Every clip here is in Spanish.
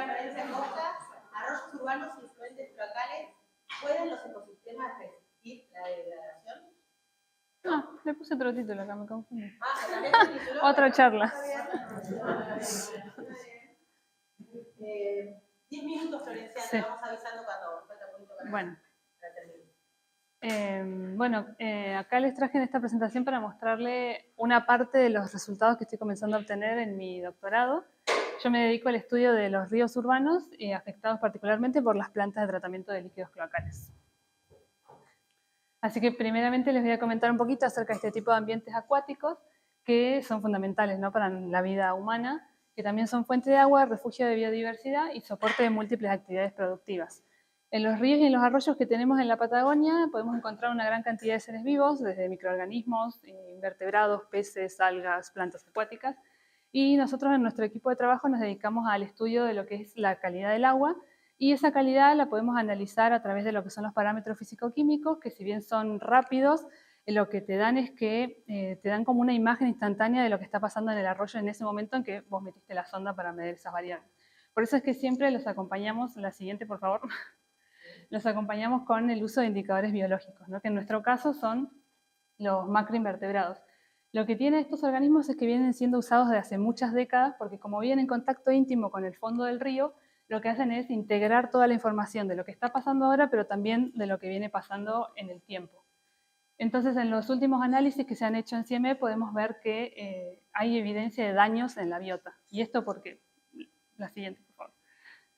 referencia a costas, arroyos urbanos y afluentes locales. ¿Pueden los ecosistemas resistir la degradación? Ah, le puse otro título acá, me confundí. Ah, ¿también el título? Otra charla. 10 minutos, Florencia, Sí. te vamos avisando cuando falta un poquito para terminar. Bueno, acá les traje en esta presentación para mostrarle una parte de los resultados que estoy comenzando a obtener en mi doctorado. Yo me dedico al estudio de los ríos urbanos afectados particularmente por las plantas de tratamiento de líquidos cloacales. Así que primeramente les voy a comentar un poquito acerca de este tipo de ambientes acuáticos que son fundamentales, ¿no?, para la vida humana, que también son fuente de agua, refugio de biodiversidad y soporte de múltiples actividades productivas. En los ríos y en los arroyos que tenemos en la Patagonia podemos encontrar una gran cantidad de seres vivos, desde microorganismos, invertebrados, peces, algas, plantas acuáticas, y nosotros en nuestro equipo de trabajo nos dedicamos al estudio de lo que es la calidad del agua, y esa calidad la podemos analizar a través de lo que son los parámetros físico-químicos, que si bien son rápidos, lo que te dan es que te dan como una imagen instantánea de lo que está pasando en el arroyo en ese momento en que vos metiste la sonda para medir esas variables. Por eso es que siempre los acompañamos, la siguiente por favor, los acompañamos con el uso de indicadores biológicos, ¿no?, que en nuestro caso son los macroinvertebrados. Lo que tienen estos organismos es que vienen siendo usados desde hace muchas décadas porque como vienen en contacto íntimo con el fondo del río, lo que hacen es integrar toda la información de lo que está pasando ahora, pero también de lo que viene pasando en el tiempo. Entonces, en los últimos análisis que se han hecho en CIEME podemos ver que hay evidencia de daños en la biota. ¿Y esto por qué? La siguiente, por favor.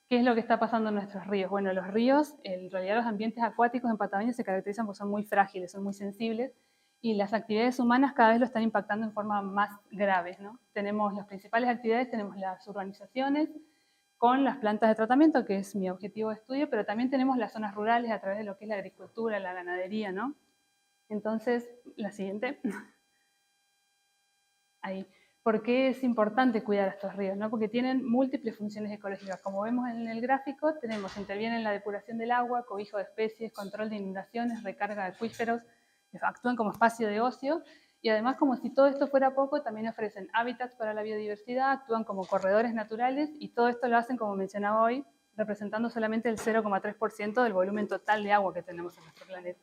¿Qué es lo que está pasando en nuestros ríos? Bueno, los ríos, en realidad los ambientes acuáticos en Patagonia se caracterizan porque son muy frágiles, son muy sensibles, y las actividades humanas cada vez lo están impactando en forma más grave, ¿no? Tenemos las principales actividades, tenemos las urbanizaciones, con las plantas de tratamiento, que es mi objetivo de estudio, pero también tenemos las zonas rurales a través de lo que es la agricultura, la ganadería, ¿no? Entonces, la siguiente. Ahí. ¿Por qué es importante cuidar estos ríos, ¿no? Porque tienen múltiples funciones ecológicas. Como vemos en el gráfico, intervienen en la depuración del agua, cobijo de especies, control de inundaciones, recarga de acuíferos, actúan como espacio de ocio. Y además, como si todo esto fuera poco, también ofrecen hábitats para la biodiversidad, actúan como corredores naturales y todo esto lo hacen, como mencionaba hoy, representando solamente el 0,3% del volumen total de agua que tenemos en nuestro planeta.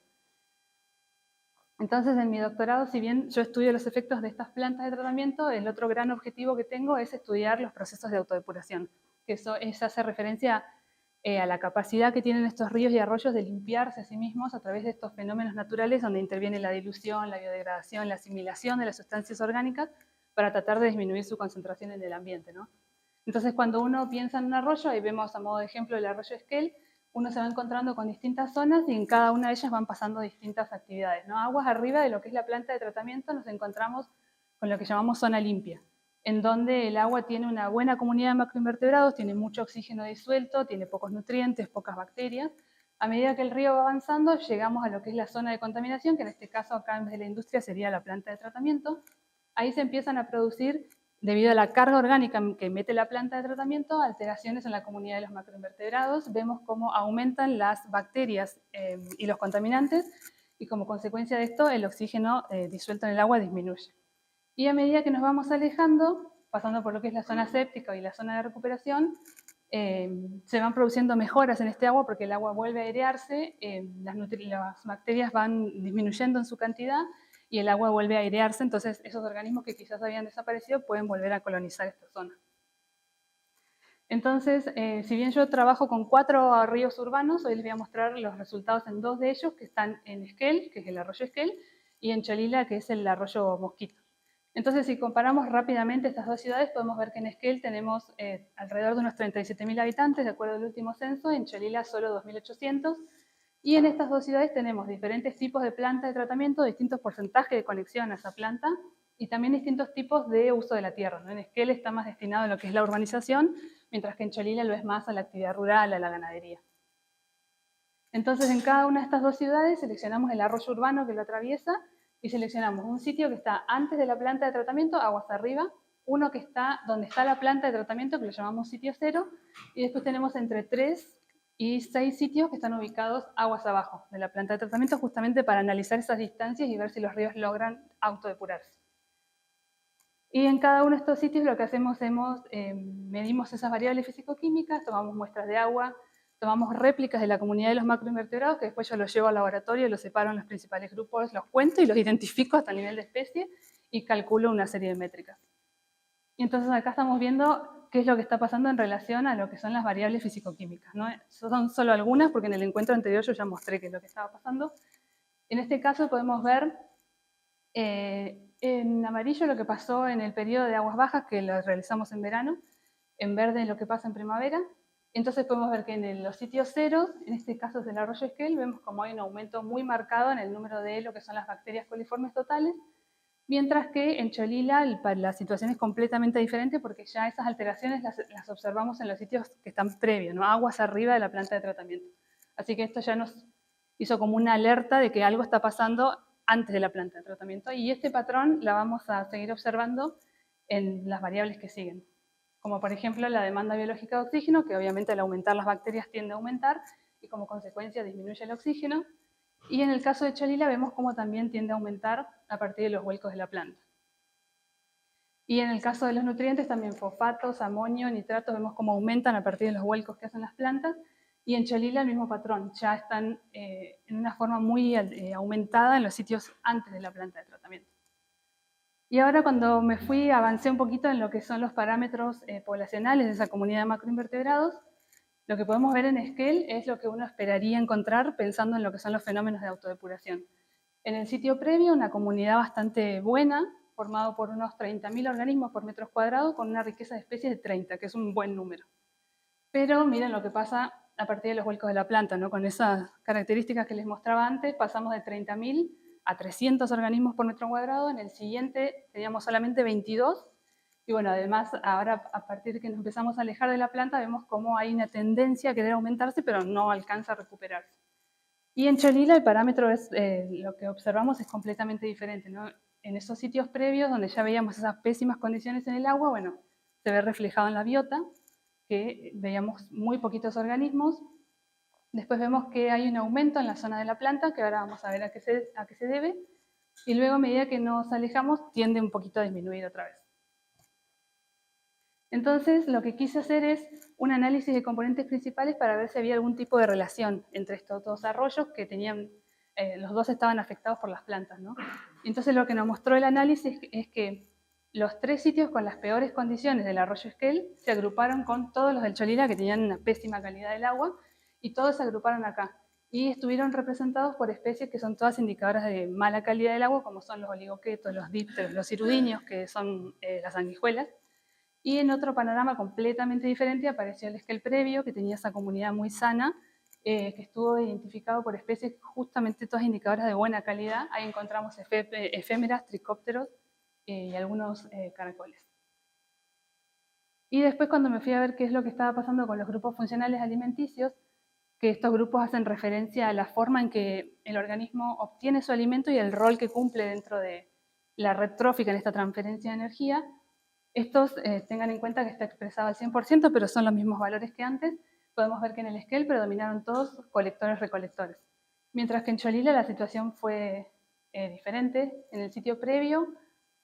Entonces, en mi doctorado, si bien yo estudio los efectos de estas plantas de tratamiento, el otro gran objetivo que tengo es estudiar los procesos de autodepuración, que eso hace referencia a la capacidad que tienen estos ríos y arroyos de limpiarse a sí mismos a través de estos fenómenos naturales donde interviene la dilución, la biodegradación, la asimilación de las sustancias orgánicas para tratar de disminuir su concentración en el ambiente, ¿no? Entonces, cuando uno piensa en un arroyo, ahí vemos a modo de ejemplo el arroyo Esquel, uno se va encontrando con distintas zonas y en cada una de ellas van pasando distintas actividades, ¿no? Aguas arriba de lo que es la planta de tratamiento nos encontramos con lo que llamamos zona limpia, en donde el agua tiene una buena comunidad de macroinvertebrados, tiene mucho oxígeno disuelto, tiene pocos nutrientes, pocas bacterias. A medida que el río va avanzando, llegamos a lo que es la zona de contaminación, que en este caso acá en vez de la industria sería la planta de tratamiento. Ahí se empiezan a producir, debido a la carga orgánica que mete la planta de tratamiento, alteraciones en la comunidad de los macroinvertebrados. Vemos cómo aumentan las bacterias y los contaminantes, y como consecuencia de esto, el oxígeno disuelto en el agua disminuye. Y a medida que nos vamos alejando, pasando por lo que es la zona séptica y la zona de recuperación, se van produciendo mejoras en este agua porque el agua vuelve a airearse, las bacterias van disminuyendo en su cantidad y el agua vuelve a airearse, entonces esos organismos que quizás habían desaparecido pueden volver a colonizar esta zona. Entonces, si bien yo trabajo con 4 ríos urbanos, hoy les voy a mostrar los resultados en 2 de ellos, que están en Esquel, que es el arroyo Esquel, y en Cholila, que es el arroyo Mosquito. Entonces, si comparamos rápidamente estas 2 ciudades, podemos ver que en Esquel tenemos alrededor de unos 37.000 habitantes, de acuerdo al último censo, en Cholila solo 2.800, y en estas 2 ciudades tenemos diferentes tipos de planta de tratamiento, distintos porcentajes de conexión a esa planta, y también distintos tipos de uso de la tierra, ¿no? En Esquel está más destinado a lo que es la urbanización, mientras que en Cholila lo es más a la actividad rural, a la ganadería. Entonces, en cada una de estas 2 ciudades seleccionamos el arroyo urbano que lo atraviesa y seleccionamos un sitio que está antes de la planta de tratamiento, aguas arriba, uno que está donde está la planta de tratamiento, que lo llamamos sitio cero, y después tenemos entre 3 y 6 sitios que están ubicados aguas abajo de la planta de tratamiento, justamente para analizar esas distancias y ver si los ríos logran autodepurarse. Y en cada uno de estos sitios lo que hacemos es medimos esas variables físico-químicas, tomamos muestras de agua, tomamos réplicas de la comunidad de los macroinvertebrados, que después yo los llevo al laboratorio, los separo en los principales grupos, los cuento y los identifico hasta el nivel de especie y calculo una serie de métricas. Y entonces acá estamos viendo qué es lo que está pasando en relación a lo que son las variables físico-químicas, ¿no? Son solo algunas, porque en el encuentro anterior yo ya mostré qué es lo que estaba pasando. En este caso podemos ver en amarillo lo que pasó en el periodo de aguas bajas, que lo realizamos en verano, en verde lo que pasa en primavera. Entonces podemos ver que en los sitios cero, en este caso es del arroyo Esquel, vemos como hay un aumento muy marcado en el número de lo que son las bacterias coliformes totales, mientras que en Cholila la situación es completamente diferente porque ya esas alteraciones las observamos en los sitios que están previos, ¿no? Aguas arriba de la planta de tratamiento. Así que esto ya nos hizo como una alerta de que algo está pasando antes de la planta de tratamiento, y este patrón la vamos a seguir observando en las variables que siguen, como por ejemplo la demanda biológica de oxígeno, que obviamente al aumentar las bacterias tiende a aumentar y como consecuencia disminuye el oxígeno. Y en el caso de Cholila vemos cómo también tiende a aumentar a partir de los vuelcos de la planta. Y en el caso de los nutrientes también fosfatos, amonio, nitratos, vemos cómo aumentan a partir de los vuelcos que hacen las plantas. Y en Cholila el mismo patrón, ya están en una forma muy aumentada en los sitios antes de la planta de tratamiento. Y ahora cuando me fui, avancé un poquito en lo que son los parámetros poblacionales de esa comunidad de macroinvertebrados. Lo que podemos ver en Esquel es lo que uno esperaría encontrar pensando en lo que son los fenómenos de autodepuración. En el sitio previo, una comunidad bastante buena, formado por unos 30.000 organismos por metros cuadrados, con una riqueza de especies de 30, que es un buen número. Pero miren lo que pasa a partir de los vuelcos de la planta, ¿no? Con esas características que les mostraba antes, pasamos de 30.000 a 300 organismos por metro cuadrado. En el siguiente teníamos solamente 22. Y bueno, además, ahora a partir de que nos empezamos a alejar de la planta, vemos cómo hay una tendencia a querer aumentarse, pero no alcanza a recuperarse. Y en Cholila el parámetro es, lo que observamos es completamente diferente, ¿no? En esos sitios previos donde ya veíamos esas pésimas condiciones en el agua, bueno, se ve reflejado en la biota, que veíamos muy poquitos organismos. Después vemos que hay un aumento en la zona de la planta, que ahora vamos a ver a qué se debe. Y luego, a medida que nos alejamos, tiende un poquito a disminuir otra vez. Entonces, lo que quise hacer es un análisis de componentes principales para ver si había algún tipo de relación entre estos dos arroyos que tenían, los dos estaban afectados por las plantas, ¿no? Entonces, lo que nos mostró el análisis es que los 3 sitios con las peores condiciones del arroyo Esquel se agruparon con todos los del Cholila, que tenían una pésima calidad del agua, y todos se agruparon acá. Y estuvieron representados por especies que son todas indicadoras de mala calidad del agua, como son los oligoquetos, los dípteros, los cirudiños, que son las sanguijuelas. Y en otro panorama completamente diferente apareció el Esquel previo, que tenía esa comunidad muy sana, que estuvo identificado por especies justamente todas indicadoras de buena calidad. Ahí encontramos efémeras, tricópteros y algunos caracoles. Y después, cuando me fui a ver qué es lo que estaba pasando con los grupos funcionales alimenticios, que estos grupos hacen referencia a la forma en que el organismo obtiene su alimento y el rol que cumple dentro de la red trófica en esta transferencia de energía. Estos tengan en cuenta que está expresado al 100%, pero son los mismos valores que antes. Podemos ver que en el Esquel predominaron todos colectores-recolectores, mientras que en Cholila la situación fue diferente. En el sitio previo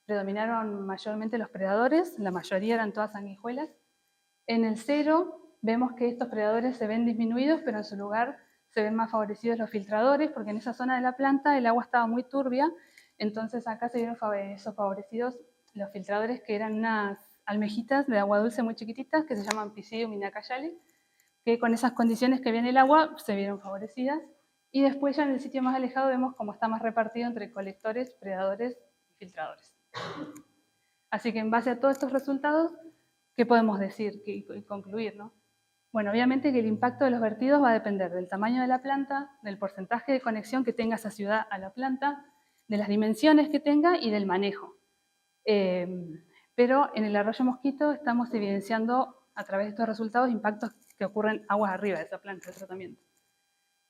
predominaron mayormente los predadores, la mayoría eran todas sanguijuelas. En el cero vemos que estos predadores se ven disminuidos, pero en su lugar se ven más favorecidos los filtradores, porque en esa zona de la planta el agua estaba muy turbia, entonces acá se vieron esos favorecidos los filtradores, que eran unas almejitas de agua dulce muy chiquititas que se llaman Pisidium inacayale, que con esas condiciones que viene el agua se vieron favorecidas. Y después ya en el sitio más alejado vemos cómo está más repartido entre colectores, predadores y filtradores. Así que en base a todos estos resultados, ¿qué podemos decir y concluir, ¿no? Bueno, obviamente que el impacto de los vertidos va a depender del tamaño de la planta, del porcentaje de conexión que tenga esa ciudad a la planta, de las dimensiones que tenga y del manejo. Pero en el arroyo Mosquito estamos evidenciando a través de estos resultados impactos que ocurren aguas arriba de esa planta de tratamiento.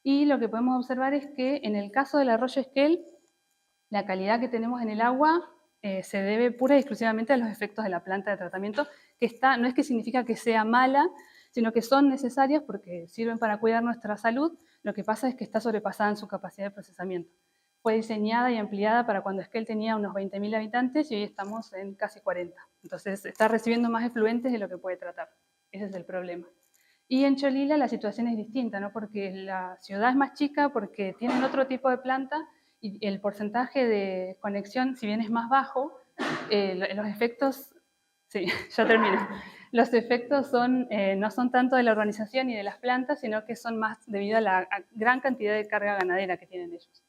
Y lo que podemos observar es que en el caso del arroyo Esquel, la calidad que tenemos en el agua se debe pura y exclusivamente a los efectos de la planta de tratamiento, que no es que significa que sea mala, sino que son necesarias porque sirven para cuidar nuestra salud. Lo que pasa es que está sobrepasada en su capacidad de procesamiento. fue diseñada y ampliada para cuando Esquel tenía unos 20.000 habitantes y hoy estamos en casi 40. Entonces está recibiendo más efluentes de lo que puede tratar. Ese es el problema. Y en Cholila la situación es distinta, ¿no? Porque la ciudad es más chica, porque tienen otro tipo de planta y el porcentaje de conexión, si bien es más bajo, los efectos, sí, ya termino. Los efectos no son tanto de la urbanización y de las plantas, sino que son más debido a la gran cantidad de carga ganadera que tienen ellos.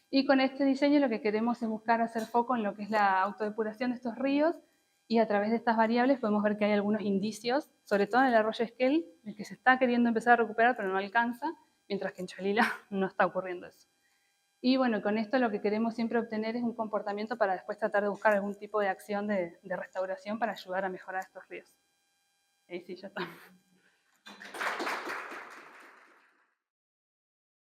Y con este diseño lo que queremos es buscar hacer foco en lo que es la autodepuración de estos ríos, y a través de estas variables podemos ver que hay algunos indicios, sobre todo en el arroyo Esquel, el que se está queriendo empezar a recuperar pero no alcanza, mientras que en Cholila no está ocurriendo eso. Y bueno, con esto lo que queremos siempre obtener es un comportamiento para después tratar de buscar algún tipo de acción de restauración para ayudar a mejorar estos ríos. Ahí sí, ya está.